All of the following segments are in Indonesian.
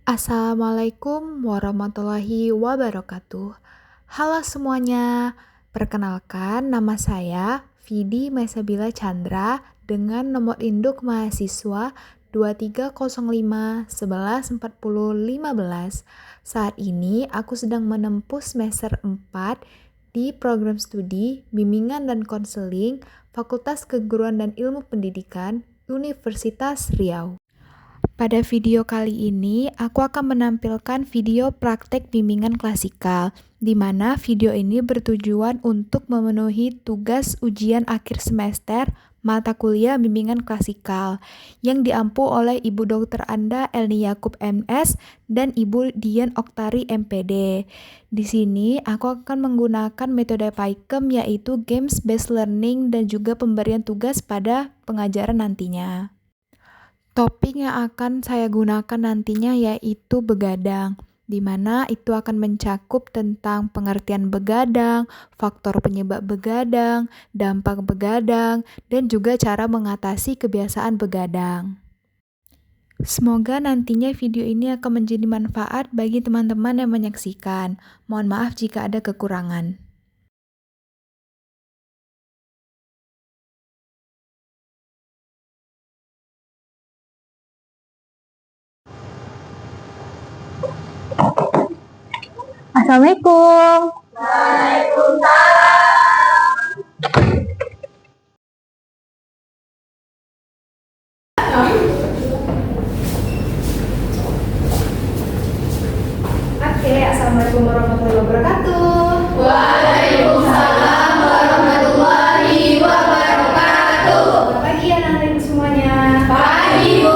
Assalamualaikum warahmatullahi wabarakatuh. Halo semuanya, perkenalkan nama saya Vidi Mesabila Chandra dengan nomor induk mahasiswa 2305114015. Saat ini aku sedang menempuh semester 4 di program studi Bimbingan dan Konseling Fakultas Keguruan dan Ilmu Pendidikan Universitas Riau. Pada video kali ini, aku akan menampilkan video praktek bimbingan klasikal, di mana video ini bertujuan untuk memenuhi tugas ujian akhir semester mata kuliah bimbingan klasikal yang diampu oleh Ibu Dr. Anda Elni Yakub MS dan Ibu Dian Oktari MPD. Di sini aku akan menggunakan metode PAIKEM yaitu Games Based Learning dan juga pemberian tugas pada pengajaran nantinya. Topik yang akan saya gunakan nantinya yaitu begadang, di mana itu akan mencakup tentang pengertian begadang, faktor penyebab begadang, dampak begadang, dan juga cara mengatasi kebiasaan begadang. Semoga nantinya video ini akan menjadi manfaat bagi teman-teman yang menyaksikan. Mohon maaf jika ada kekurangan. Assalamualaikum. Assalamualaikum warahmatullahi wabarakatuh. Waalaikumsalam warahmatullahi wabarakatuh. Selamat pagi anak-anak semuanya. Pagi, Bu.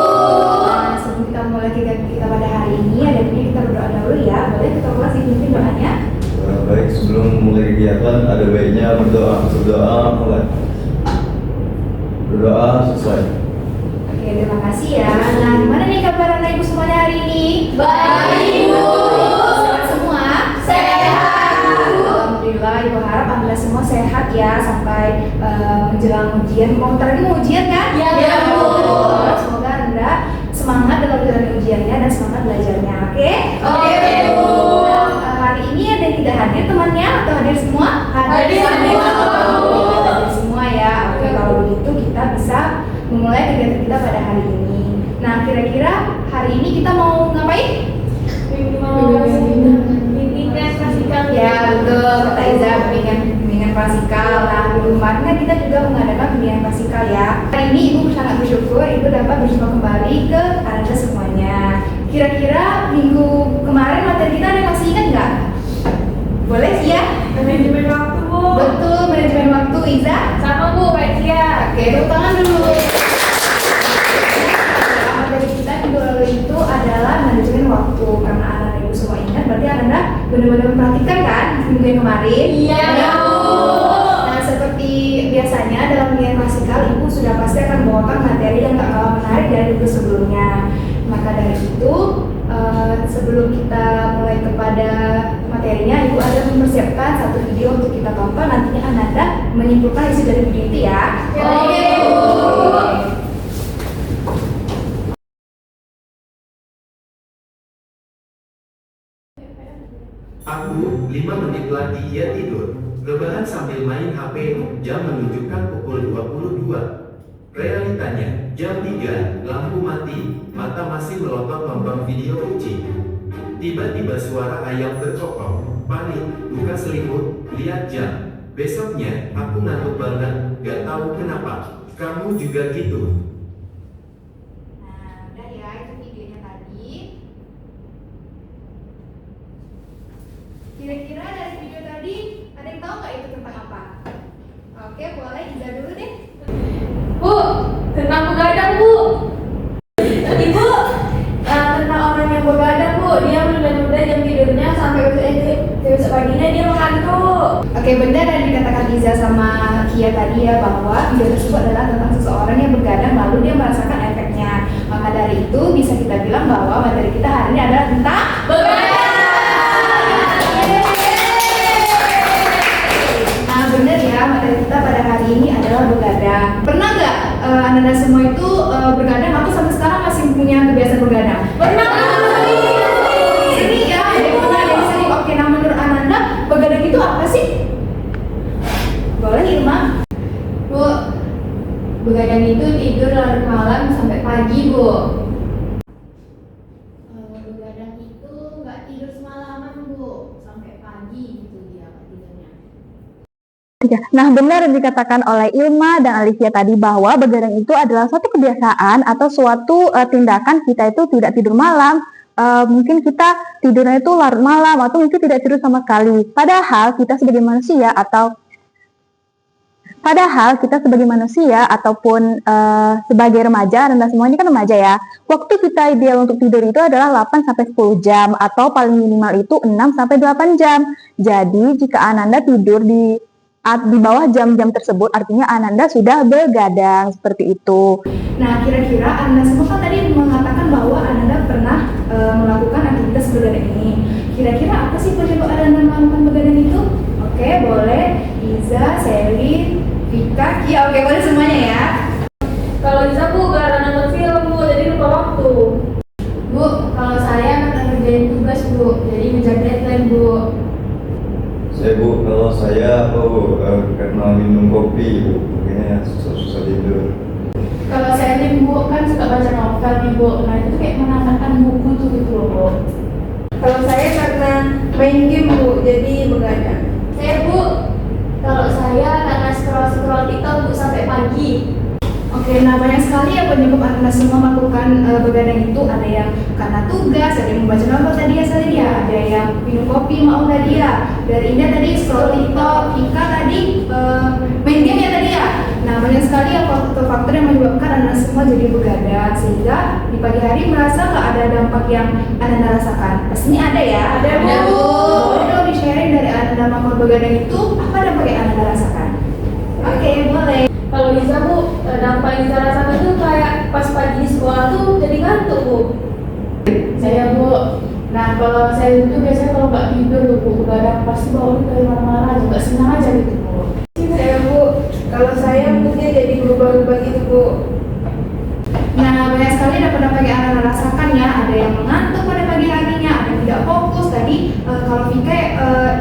Nah, sebelum kita mulai kegiatan kita pada hari ini, ada baiknya kita berdoa dahulu ya. Boleh kita kelas dipimpin doanya? Baik, sebelum mulai kegiatan ada baiknya berdoa mulai. Berdoa selesai. Oke, terima kasih ya. Nah, gimana nih kabar anak ibu semuanya hari ini? Baik, Bu. Sehat semua? Sehat, Bu. Alhamdulillah, ibu harap anda semua sehat ya sampai menjelang ujian. Mau ntar lagi mau ujian kan? Ya, Bu. Semoga anda semangat dalam menjalani ujiannya dan semangat belajarnya, oke? Oke, Bu. Nah, hari ini ada yang tidak hadir temannya atau hadir semua? Hadir semua, Bu. Hadir semua ya. Oke, kalau begitu kita bisa memulai kegiatan kita pada hari ini. Nah, kira-kira hari ini kita mau ngapain? Bimbingan klasikal. Ya, betul, kata Iza, bimbingan klasikal. Nah, minggu kemarin kan kita juga mengadakan bimbingan klasikal ya. Hari ini Ibu sangat bersyukur Ibu dapat berjumpa kembali ke Anda semuanya. Kira-kira minggu kemarin materi kita ada yang masih ingat nggak? Boleh sih ya? Manajemen waktu, Bu. Betul, manajemen waktu, Iza. Sama, Bu, Pak Cia. Oke, tepuk tangan dulu. Materi kita minggu lalu itu adalah manajemen waktu. Karena anak ibu semua ingat, berarti anda benar-benar memperhatikan kan minggu yang kemarin? Iya, Bu. Nah, seperti biasanya dalam bimbingan klasikal, ibu sudah pasti pasti akan membawakan materi yang gak kalah menarik dari minggu sebelumnya. Maka dari itu, sebelum kita mulai kepada materinya, Ibu ada mempersiapkan satu video untuk kita tonton. Nantinya Ananda menyimpulkan isi dari video itu ya. Oke, Bu. Aku 5 menit lagi ia tidur. Rebahan sambil main HP, jam menunjukkan pukul 22. Realitanya, jam 3, lampu mati, mata masih melotot nonton video kucing. Tiba-tiba suara ayam berkokok. Panik, buka selimut, lihat jam. Besoknya, aku ngantuk banget, gak tahu kenapa. Kamu juga gitu? Nah, udah ya, itu videonya tadi. Kira-kira dari video tadi, ada yang tahu nggak itu tentang apa? Oke, boleh Iza dulu deh. Bu, tentang begadang, Bu. Ibu, tentang orang yang begadang, Bu. Dia menunda-nunda jam tidurnya sampai besok paginya dia mengantuk. Oke, benar yang dikatakan Iza sama Kia tadi ya, bahwa video tersebut adalah tentang seseorang yang begadang lalu dia merasakan efeknya. Maka dari itu bisa kita bilang bahwa materi kita hari ini adalah tentang Begadang. Nah, benar ya, materi kita pada hari ini adalah begadang. Pernah nggak Anda semua itu begadang atau sampai sekarang masih punya kebiasaan begadang? Pernah. Sering ya, ada yang pernah, ada yang sering. Oke, nah menurut Ananda, begadang itu apa sih? Boleh Irma? Bu, begadang itu tidur larut malam sampai pagi, Bu. Begadang itu nggak tidur semalaman, Bu, sampai pagi gitu dia tidurnya. Nah, benar yang dikatakan oleh Ilma dan Alicia tadi bahwa begadang itu adalah suatu kebiasaan atau suatu tindakan kita itu tidak tidur malam. Mungkin kita tidurnya itu larut malam atau mungkin tidak tidur sama sekali. Padahal kita sebagai manusia ataupun sebagai remaja, dan semua ini kan remaja ya. Waktu kita ideal untuk tidur itu adalah 8 sampai 10 jam atau paling minimal itu 6 sampai 8 jam. Jadi jika Ananda tidur di bawah jam-jam tersebut, artinya Ananda sudah begadang, seperti itu. Nah, kira-kira Anda semua kan tadi mengatakan bahwa Anda pernah melakukan aktivitas begadang ini. Kira-kira apa sih penyebab Anda melakukan begadang itu? Oke, boleh Iza, Selin, Vika, Kia, oke boleh semuanya ya. Kalau Iza, Bu, gara nonton film, Bu, jadi lupa waktu. Bu, kalau saya karena ngerjain tugas, Bu, jadi ngejar deadline, Bu. Kalau saya karena minum kopi, Bu, makanya susah tidur. Kalau saya nih, Bu, kan suka baca novel nih, Bu. Nah, itu kayak menambahkan buku tuh gitu loh, Bu. Kalau saya karena main game, Bu, jadi begadang. Saya, Bu, kalau saya karena scroll TikTok, Bu, sampai pagi. Oke, nah banyak sekali ya penyebab Anda semua melakukan begadang itu. Ada yang karena tugas, ada yang membaca novel tadi ya tadi ya, ada yang minum kopi mau tadi ya. Dari Indah tadi scroll TikTok, Vika tadi main game ya tadi ya. Nah banyak sekali ya faktor-faktor yang menyebabkan Anda semua jadi begadang sehingga di pagi hari merasa nggak ada dampak yang Anda rasakan. Pastinya ada ya. Ada, Bu. Boleh dong di-sharing dari Anda melakukan begadang itu apa dampak yang Anda rasakan? Oke, boleh. Kalau Iza, Bu, dampak yang Iza rasakan tuh kayak pas pagi di sekolah tuh jadi ngantuk, Bu. Saya, Bu. Nah, kalau saya itu biasanya kalau nggak tidur tuh, Bu, begadang pasti bangun kayak marah-marah aja, nggak senang aja gitu, Bu. Saya, Bu, kalau saya moodnya jadi berubah-ubah gitu, Bu. Nah, banyak sekali dampak-dampak yang Anda rasakan ya. Ada yang mengantuk pada pagi harinya, ada yang tidak fokus. Tadi kalau Vika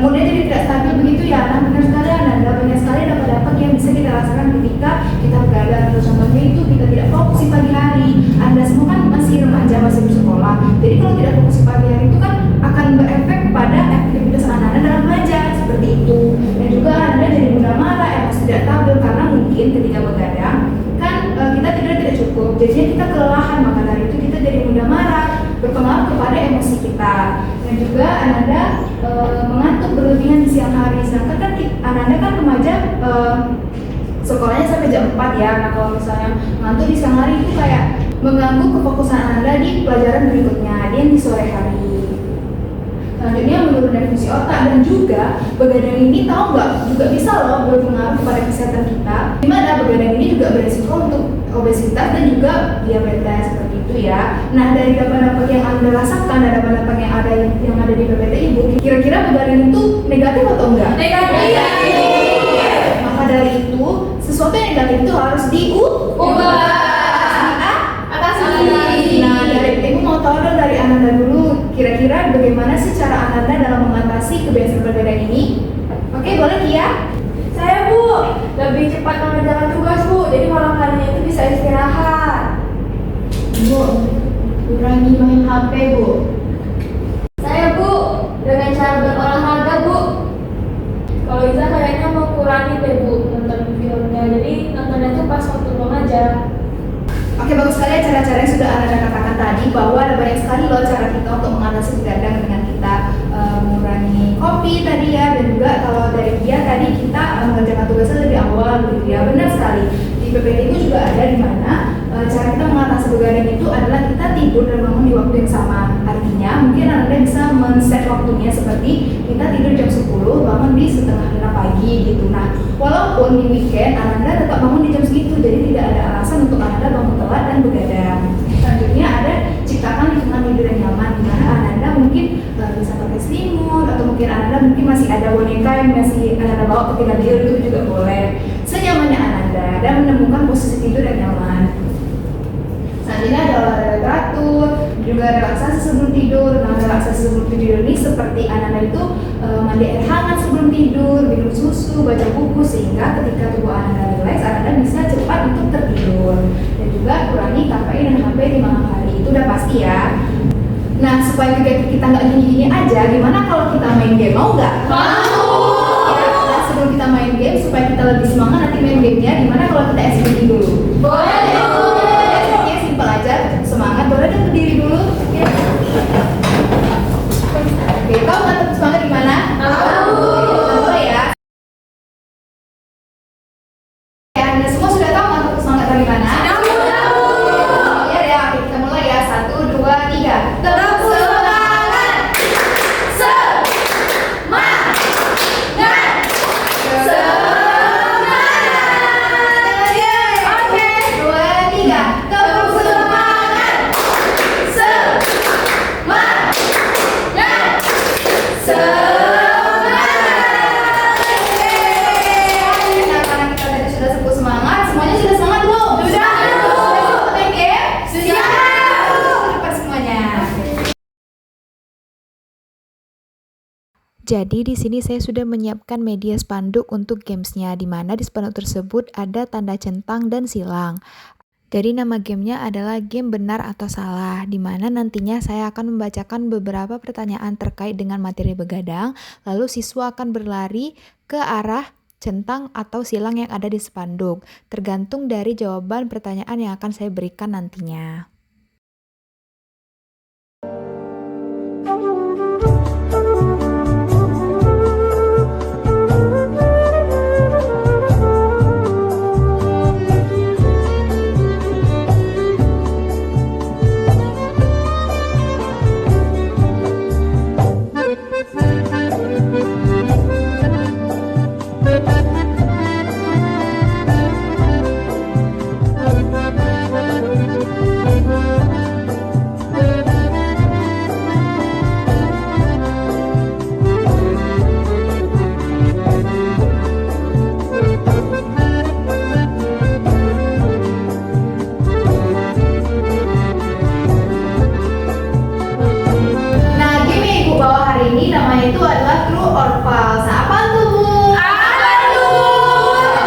moodnya jadi tidak stabil begitu ya. Nah, benar sekali Anda. Banyak sekali dampak-dampak yang bisa kita rasakan ketika kita begadang. Contohnya itu kita tidak fokus di pagi hari. Anda semua kan masih remaja, masih bersekolah. Jadi kalau tidak fokus di pagi hari itu kan akan berefek pada aktivitas Anda dalam belajar seperti itu. Dan juga Anda jadi mudah marah, emosi tidak stabil karena mungkin ketika begadang kan kita tidur tidak cukup, jadinya kita kelelahan, maka dari itu kita jadi mudah marah, berpengaruh kepada emosi kita. Dan juga Ananda mengantuk berlebihan di siang hari, sedangkan kan Ananda kan remaja sekolahnya sampai jam 4 ya. Nah kalau misalnya ngantuk di siang hari itu kayak mengganggu kefokusan Anda di pelajaran berikutnya, dia di sore hari. Selanjutnya menurunkan fungsi otak, dan juga begadang ini tahu nggak juga bisa loh berpengaruh kepada kesehatan kita. Dimana begadang ini juga beresiko untuk obesitas dan juga diabetes seperti itu ya. Nah, dari dampak-dampak yang Anda rasakan dan dampak-dampak yang ada di PPT Ibu, kira-kira begadang itu negatif atau enggak? Negatif. Maka dari itu, sesuatu yang negatif itu harus diubah. Nah, dari Ibu mau tahu dong dari Ananda dulu, kira-kira bagaimana sih cara Ananda dalam mengatasi kebiasaan begadang ini? Oke, boleh Kia? Saya Bu, lebih cepat mengerjakan tugas Bu, jadi malam harinya itu bisa istirahat. Bu, kurangi main HP Bu. Saya Bu, dengan cara berolahraga Bu. Kalau Iza kayaknya mau kurangi deh Bu nonton filmnya, jadi nontonnya tuh pas waktu luang aja. Oke, bagus sekali ya cara-cara yang sudah Anda katakan tadi, bahwa ada banyak sekali loh cara kita untuk mengatasi begadang dengan kita mengurangi kopi tadi ya, dan juga kalau dari dia tadi kita mengerjakan tugasnya lebih awal gitu ya. Benar sekali, di PPT itu juga ada di mana cara kita mengatasi begadang itu adalah kita tidur dan bangun di waktu yang sama. Artinya mungkin Anda bisa men-set waktunya seperti kita tidur jam 10, bangun di setengah 6 pagi gitu. Nah, walaupun di weekend Anda tetap bangun di jam segitu, jadi tidak ada alasan untuk Anda bangun telat dan begadang. Selanjutnya ada ciptakan lingkungan tidur yang nyaman, di mana Anda mungkin bisa pakai selimut, atau mungkin Anda mungkin masih ada boneka yang masih Anda bawa ketika tidur, itu juga boleh. Senyamannya Anda dan menemukan posisi tidur yang nyaman. Selanjutnya ada olahraga teratur, juga relaksasi sebelum tidur. Nah, relaksasi sebelum tidur ini seperti Anda itu mandi air hangat sebelum tidur, minum susu, baca buku, sehingga ketika tubuh Anda rileks, Anda bisa cepat untuk tertidur. Dan juga kurangi kafein dan HP di malam hari, itu udah pasti ya. Nah, supaya kita nggak gini-gini aja, gimana kalau kita main game, mau nggak? Mau. Ya, nah, sebelum kita main game, supaya kita lebih semangat nanti main gamenya, gimana kalau kita SPT dulu? Boleh. Simpel aja, semangat, boleh deh berdiri dulu. Oke, tahu nggak tetap semangat gimana? Tahu. Kita mulai ya. Ya, Anda semua sudah tahu nggak tetap semangat bagaimana? Tahu. Ya, ya, oke, kita mulai ya. 1, 2, 3. Tetap semangat. Semangat. Oke, 2, 3. Tetap semangat. Nah, karena kita tadi sudah sebut semangat, semuanya sudah semangat belum? Sudah. Sudah main game? Sudah. Cepat semuanya. Jadi di sini saya sudah menyiapkan media spanduk untuk gamesnya, di mana di spanduk tersebut ada tanda centang dan silang. Jadi nama gamenya adalah game benar atau salah, di mana nantinya saya akan membacakan beberapa pertanyaan terkait dengan materi begadang, lalu siswa akan berlari ke arah centang atau silang yang ada di spanduk, tergantung dari jawaban pertanyaan yang akan saya berikan nantinya. Nah, game yang Ibu bawa hari ini namanya itu adalah True or False. Nah, apa tuh, Bu?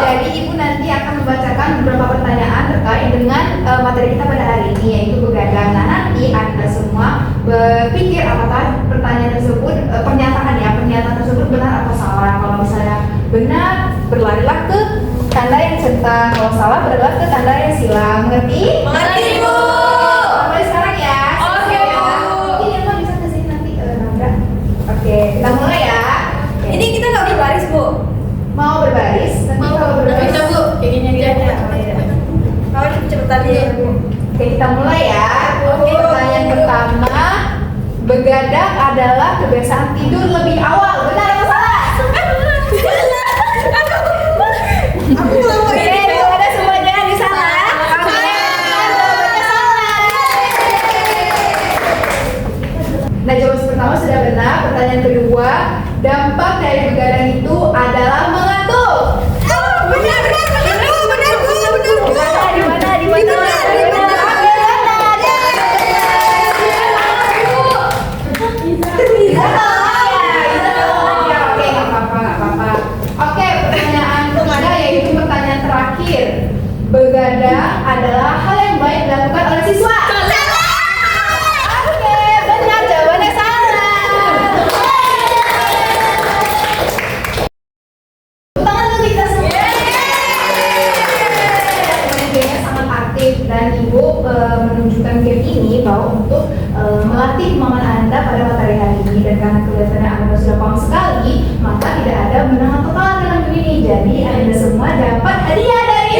Jadi Ibu nanti akan membacakan beberapa pertanyaan terkait dengan materi kita pada hari ini, yaitu begadang. Nah, nanti Anda semua berpikir apakah pertanyaan tersebut, pernyataan tersebut benar atau salah. Kalau misalnya benar, berlarilah ke tanda yang centang. Kalau salah, berlarilah ke tanda yang silang. Mengerti? Mengerti, Bu. Mulai sekarang ya. Oke, Bu. Ini apa bisa kesini nanti Nanda? Oke, kita mulai ya. Oke. Ini kita nggak berbaris Bu. Mau berbaris? Nanti kalau berbaris. Bisa Bu, kayak gini aja. Kalau ini cepetan Iya, ya. Bu. Oke, kita mulai ya. Oke, Bu. Pertanyaan pertama, begadang adalah kebiasaan tidur lebih awal. Benar atau salah? Aku mau Oke, ada semua jangan di sana. dampak dari begadang itu adalah mengantuk. Benar. Di mana? Oke, nggak apa-apa. Oke, pertanyaan kemana yaitu pertanyaan terakhir. Begadang adalah hal yang baik dilakukan oleh siswa. Oke, benar, jawabannya salah. Tangan untuk kita semua. Gamenya sangat aktif dan Ibu menunjukkan game ini bahwa untuk melatih kemampuan Anda pada materi hari ini, dan karena kelihatannya Anda sudah paham sekali, maka tidak ada menang atau kalah dalam game ini. Jadi Anda semua dapat hadiah dari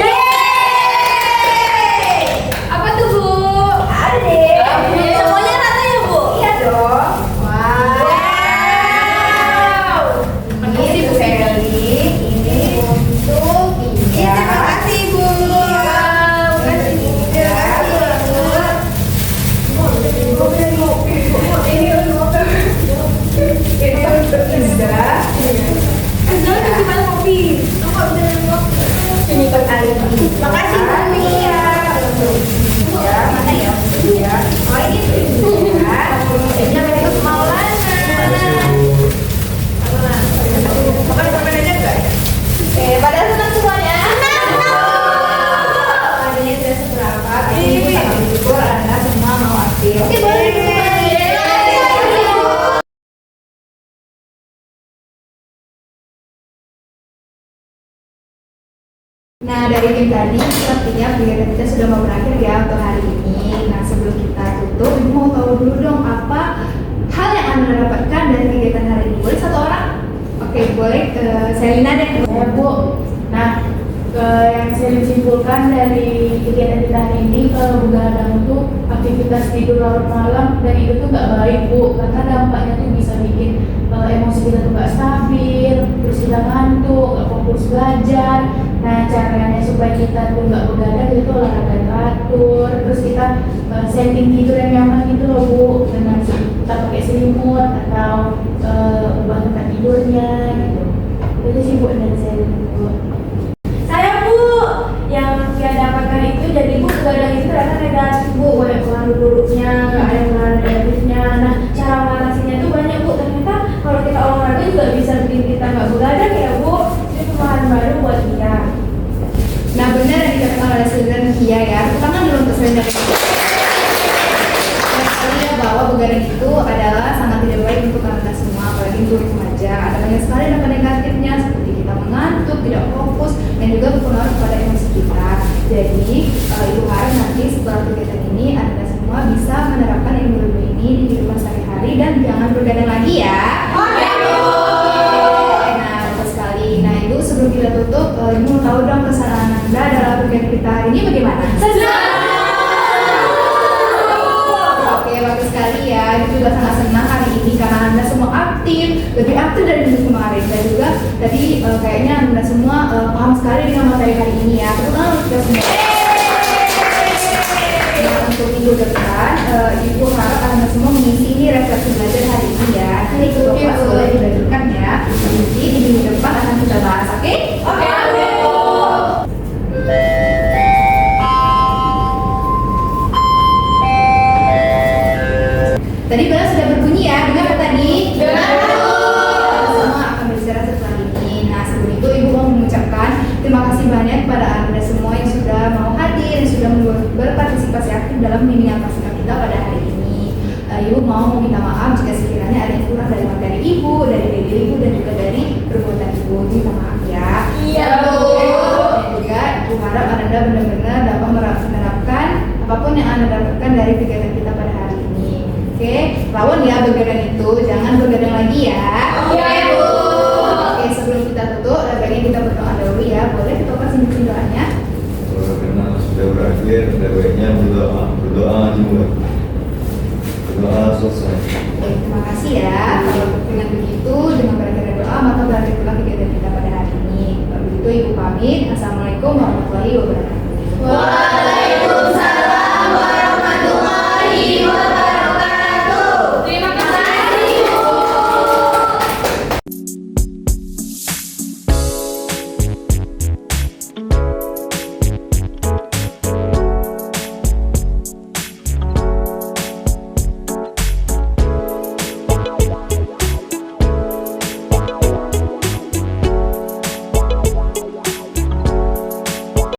apa tuh Bu? Ada deh. Semuanya rata ya Bu? Iya dong. Wow. Ini Bu Sally, ini untuk Iya. Terima kasih Bu. Makasih Bu Mia. Ya, mana ya? Ya. Oh ini ya. Ini untuk Maulana. Kapan aja guys. Oke, pada senang semuanya. Adanya tidak seberapa, tapi Ibu sangat bersyukur Anda semua mau aktif. Oke, boleh. Nah, dari game tadi sepertinya kegiatan kita sudah mau berakhir ya untuk hari ini. Nah, sebelum kita tutup, Ibu mau tahu dulu dong apa hal yang Anda dapatkan dari kegiatan hari ini. Boleh satu orang? Oke, boleh Selina deh. Ya Bu. Nah, yang saya simpulkan dari kegiatan kita hari ini, kalau begadang itu aktivitas tidur larut malam, dan itu tuh nggak baik Bu, karena dampaknya tuh bisa bikin emosi kita tuh nggak stabil, terus kita ngantuk, nggak fokus belajar. Nah, caranya supaya kita tuh nggak begadang itu olahraga teratur, terus kita setting tidur yang nyaman gitu loh Bu, dengan kita pakai selimut atau ubah tempat tidurnya gitu. Itu sih Bu dari saya Bu. Saya Bu, yang saya dapatkan itu jadi Bu begadang itu ternyata negatif Bu, banyak pengaruh buruknya, nggak ada pengaruh negatifnya. Nah, cara mengatasinya tuh banyak Bu. Ternyata kalau kita olahraga juga bisa bikin kita nggak begadang ya Bu. Itu pemahaman baru buat kita. Nah, benar yang dikatakan oleh Selina dan Kia ya. Pertama dulu untuk Selina dan Kia. Sekali bahwa begadang itu adalah sangat tidak baik untuk Anda semua, apalagi untuk remaja. Ada banyak sekali dampak negatifnya seperti kita mengantuk, tidak fokus, dan juga berpengaruh pada emosi kita. Jadi, Ibu harap nanti setelah kegiatan ini Anda semua bisa menerapkan ilmu-ilmu ini di kehidupan sehari-hari dan jangan begadang lagi ya. Oke, Bu. Nah, betul sekali. Nah, Ibu sebelum kita tutup, Ibu mau tahu dong kesan Anda dalam kegiatan kita hari ini bagaimana? Oke, bagus sekali ya. Ibu juga sangat senang hari ini karena Anda semua aktif, lebih aktif dari minggu kemarin. Dan juga tadi kayaknya Anda semua paham sekali dengan materi hari ini ya. Terutama untuk kita semua. Nah, untuk minggu depan, Ibu harap Anda semua mengisi ini refleksi belajar hari ini ya. Nanti itu kelas boleh dibagikan ya. Nanti di minggu depan akan kita bahas, oke? Oke. Tadi bel sudah berbunyi ya, dengar tadi? Dengar. Semua akan berbicara setelah ini. Nah, sebelum itu Ibu mau mengucapkan terima kasih banyak kepada Anda semua yang sudah mau hadir, yang sudah berpartisipasi aktif dalam bimbingan pasca kita pada hari ini. Ibu mau meminta maaf jika sekiranya ada yang kurang dari materi Ibu, dari ide Ibu, dan juga dari perbuatan Ibu. Minta maaf ya. Iya, Bu. Dan juga Ibu harap Anda benar-benar dapat menerapkan apapun yang Anda dapatkan dari kegiatan kita pada hari ini. Oke, lawan ya begadang itu, jangan begadang lagi ya. Oke, Bu. Oke, sebelum kita tutup, baiknya kita berdoa dulu ya. Boleh kita singkat doanya? Karena sudah berakhir, baiknya berdoa juga. Berdoa selesai. Oke, terima kasih ya. Kalau dengan begitu, dengan berakhirnya doa, maka berakhirlah kegiatan kita pada hari ini. Kalau begitu, Ibu pamit. Assalamualaikum warahmatullahi wabarakatuh.